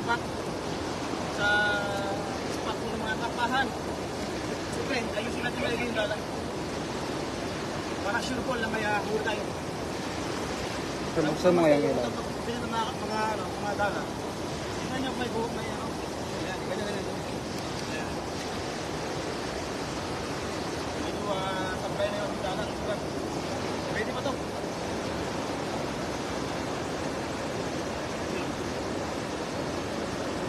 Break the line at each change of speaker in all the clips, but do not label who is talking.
spot. Sa spot ng mga kapahan. Siyempre, ayusin natin maligay yung dala. Para sure call na may huli tayo.
Buksan mo nga yung ilaw.
Mga dala. Tingnan nyo may buhok, may ano. Ayan, ganyan. Ayan. Medyo tambay na yung dala. Ready pa to?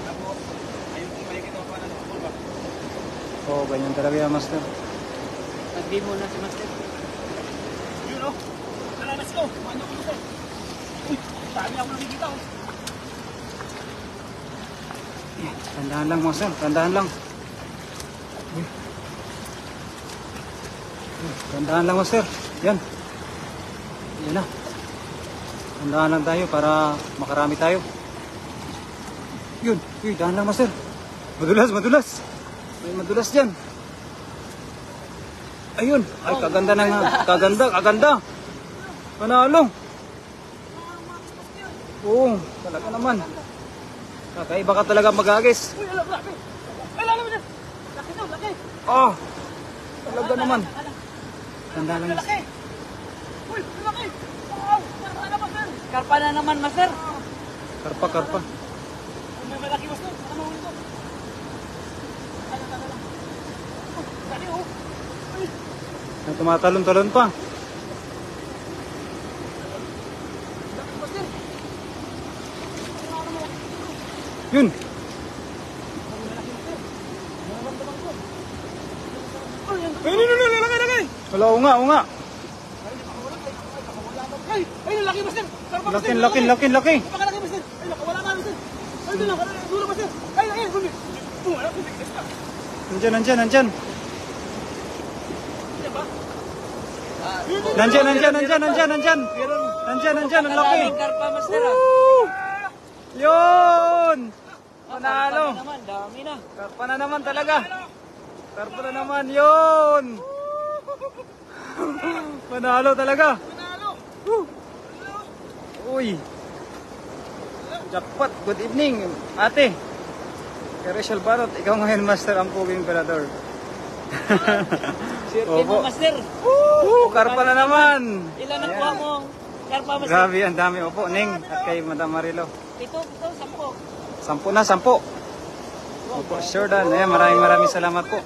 Tapos, ayun kung makikita pa na ng ba?
Oo, ganyan talaga yan, Master.
Pag-di mo na si Master.
Yun o. Tara, let's go. Mano ko ito. Uy, dami ako nakikita o.
Tandahan lang, Master. Tandahan lang. Tandahan lang, Master. Yan. Yan na. Tandahan lang tayo para makarami tayo. Yun. Uy, dahan lang, Master. Madulas, madulas. May madulas dyan. Ayun. Ay, kaganda na nga. Kaganda. Panalo. Oo, talaga naman. Kakaiba ka talaga mag-agis.
Uy, alam, laki. Ay, alam mo na. Laki daw, laki.
Oh, talaga naman. Tanda lang.
Laki. Uy, laki. Wow, karpa na ba, sir?
Karpa na naman, Master.
Karpa.
May malaki mas doon. Ano mo ito? Ay, lang. Laki, oh. Uy.
May tumatalon-talon pa.
Laki mas, sir.
Yun.
Laki.
Wala, oo nga.
Ay, laki mas, sir. Karpa mas, sir.
Laki.
Napakalaki mas, sir. Ay, nakawala nga mas, sir. Ay, doon lang. Dulo mas, sir. Ay, bumi. Wala, bumi.
Nandyan.
Diyan ba?
Nandyan, ang laki.
Maraming karpa, Master.
Yun. Panalo.
Karpa na naman, dami na.
Karpa na naman talaga. Karpa na naman, yun. Panalo talaga.
Panalo.
Uy. Jackpot. Good evening, ate. Kay Rachel Barot, ikaw ngayon, Master, ang Puging Emperador.
Swerte
Opo.
mo, Master.
Karpa na naman.
Ilan ang kuha mo? Karpa, Master.
Grabe, ang dami. Opo, Ning, at kay Madam Marilo.
Ito, 10.
10 na, 10. Opo, sure dan. Ayan, maraming salamat po.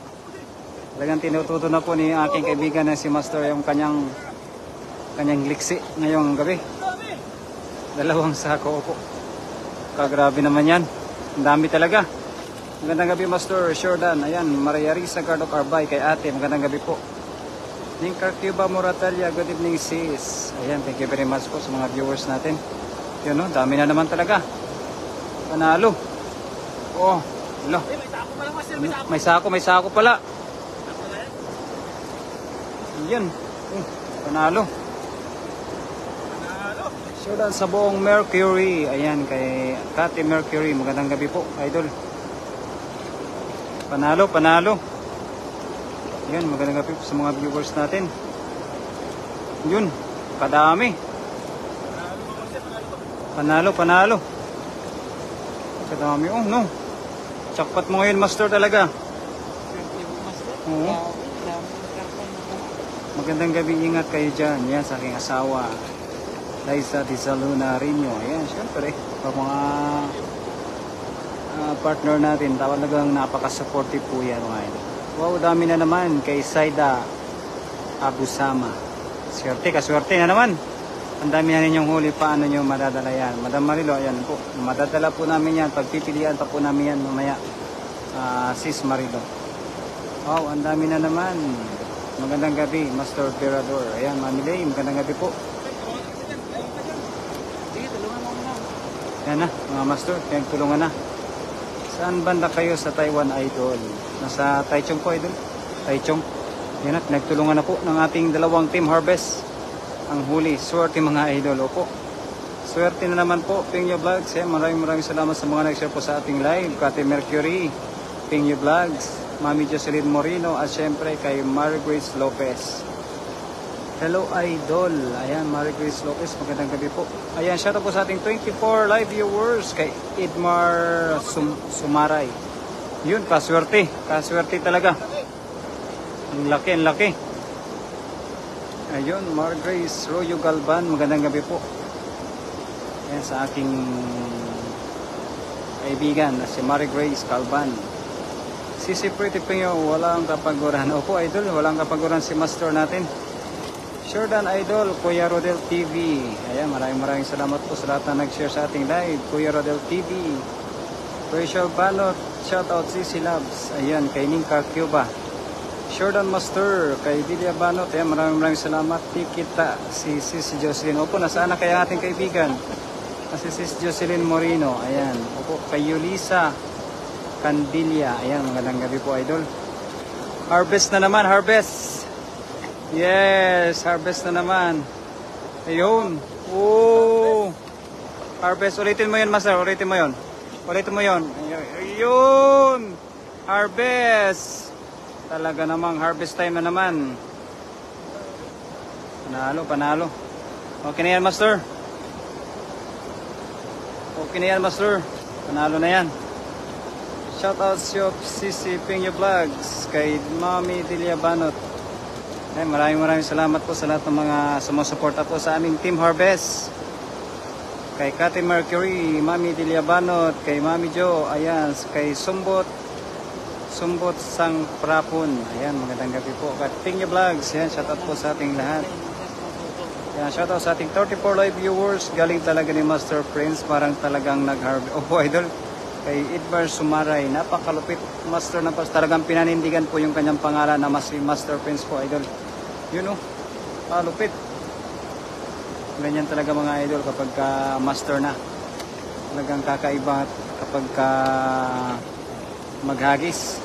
Talagang tinututo na po ni aking kaibigan na si Master yung kanyang liksi ngayong gabi. 2 sako, opo. Kagrabe naman yan. Ang dami talaga. Magandang gabi, Master Shordan. Ayan, Maria Risa Cardok Arbay kay ate. Magandang gabi po. Ning Carcuba Moratalia, good evening sis. Ayan, thank you very much po sa mga viewers natin. Yun no, dami na naman talaga. Panalo. Oh, lo.
Ay, may sako pa lang mas, sir.
May sako pala. Yan. Panalo. Shordan sa buong Mercury. Ayan, kay Kati Mercury. Magandang gabi po, idol. Panalo. Yan, magandang gabi po sa mga viewers natin. Yun, kadami. Panalo. Kadami, oh no. Jackpot mo ngayon, Master, talaga.
Swerte mo, Master.
Oo.
Dami karpa na naman.
Magandang gabi, ingat kayo dyan. Yan, sa aking asawa. Liza Di Saluna Rino. Ayan, syempre. Mga partner natin, talagang napaka-supportive po yan. Wow, dami na naman kay Saida Abusama. Kaswerte na naman. Ang dami na ninyong huli, paano nyo madadala yan? Madam Marilo, ayan po. Madadala po namin yan. Pagpipilian pa po namin yan mamaya. Sis Marilo. Wow, ang dami na naman. Magandang gabi, Master Emperador. Ayan, Mami Lay, magandang gabi po.
Sige, tulungan mo muna.
Yan na, mga Master, kaya tulungan na. Saan banda kayo sa Taiwan, Idol? Nasa Taichung po, Idol. Taichung. Yan na, nagtulungan na po ng ating dalawang team harvest. Ang huli, swerte mga idol. Opo. Swerte na naman po, Pingyo Vlogs. Maraming salamat sa mga nag-share po sa ating live. Kate Mercury, Pingyo Vlogs, Mami Jocelyn Moreno, at syempre kay Margaret Lopez. Hello Idol. Ayan, Marie Grace Lopez, magandang gabi po. Ayan, shout out po sa ating 24 live viewers kay Edmar Sumaray. Yun, kaswerte. Kaswerte talaga. Ang laki, ang laki. Ayun, Marie Grace Royo Galban, magandang gabi po. Ayan, sa aking kaibigan na si Marie Grace Galban. Sisi Pretty Pinyo, walang kapaguran. Opo, Idol, walang kapaguran si Master natin. Jordan Idol, Kuya Rodel TV. Ayan, maraming salamat po sa lahat na nag-share sa ating live. Kuya Rodel TV. Rachel Banot, shoutout Sisi Labs. Ayan, kay Ninka Cuba. Jordan Master, kay Dilia Banot. Ayan, maraming salamat. Tikita, si Sis Jocelyn. Opo, nasaan na kaya ating kaibigan? Si Sis Jocelyn Moreno. Ayan, opo, kay Yulisa Candilia. Ayan, magandang gabi po, Idol. Harvest na naman, harvest. Yes, harvest na naman. Ayun. Oh. Harvest. Ulitin mo yun, Master. Ulitin mo yun. Ulitin mo yun. Ayun. Harvest. Talaga namang harvest time na naman. Panalo, panalo. Okay na yan, Master. Okay na yan, Master. Panalo na yan. Shoutout Shop CC Pingyo Vlogs kay Mami Dilia Banot. Ay, maraming salamat po sa lahat ng mga sumusuporta po sa aming Team Harvest. Kay Kati Mercury, Mami Dilia Banot, kay Mami Jo, ayan, kay Sumbot Sang Prapon. Ayan, magandang gabi po. Kay Pingyo Vlogs, ayan, shoutout po sa ating lahat. Ayan, shoutout sa ating 34 live viewers. Galing talaga ni Master Prince, parang talagang nag-harvest. Oh, Idol. Kay Edmar Sumaray, napakalupit Master na pas, talagang pinanindigan po yung kanyang pangalan na si Master Prince po, Idol. Yun o, palupit. Ganyan talaga mga Idol kapag master na. Talagang kakaiba kapag maghagis.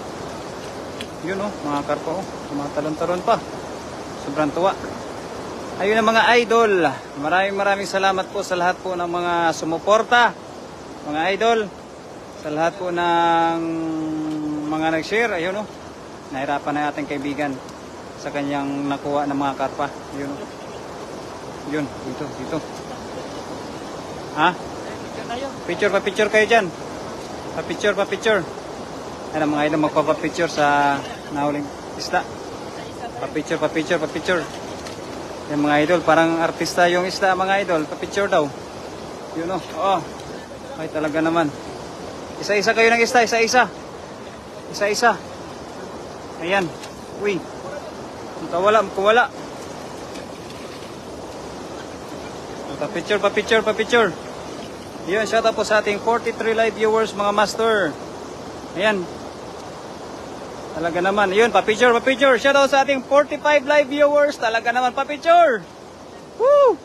Yun o, mga karpo o, tumatalon-talon pa. Sobrang tuwa. Ayun ang mga Idol, maraming salamat po sa lahat po ng mga sumuporta, mga Idol. Sa lahat po ng mga nag-share, ayun o, nahirapan na ating kaibigan sa kanyang nakuha ng mga karpa. Ayun o. Yun, dito. Ha? Picture kayo dyan. Pa-picture. Ayun mga idol, magpapapicture sa nahuling isda. Pa-picture. Yung mga idol, parang artista yung isda mga idol. Pa-picture daw. Yun o. Oh. Ay talaga naman. Isa-isa kayo ng isda, isa-isa. Ayan. Uy. Kawala. Pa-picture. Yun, shout out po sa ating 43 live viewers, mga Master. Ayan. Talaga naman. Yun, pa-picture. Shout out sa ating 45 live viewers. Talaga naman, pa-picture. Woo!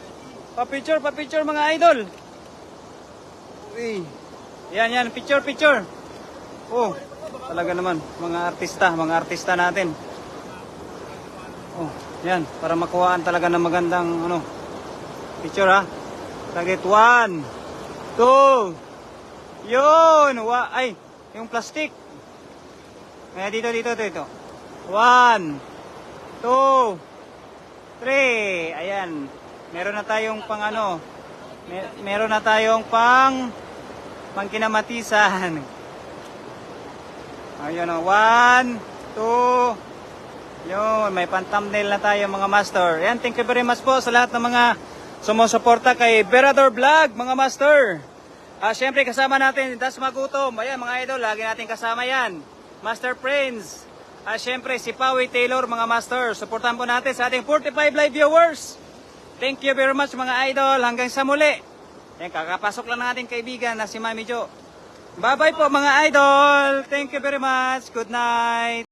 Pa-picture, mga idol. Uy. Yan, picture. Oh, talaga naman, mga artista natin. Oh, yan, para makuhaan talaga ng magandang, picture ha. Target 1, 2, yun, ay, yung plastic. Kaya dito. 1, 2, 3, ayan. Meron na tayong pangkinamatisan. Ayun o, 1, 2, yun, may pan-thumbnail na tayo mga Master. Ayan, thank you very much po sa lahat ng mga sumusuporta kay Berador Vlog, mga Master. Siyempre kasama natin, Das Magutom. Ayan mga idol, lagi natin kasama yan. Master Prince. Siyempre si Pawi Taylor, mga Master. Suportahan po natin sa ating 45 live viewers. Thank you very much mga idol, hanggang sa muli. Yan, kakapasok lang ng ating kaibigan na si Mami Jo. Bye-bye po mga idol. Thank you very much. Good night.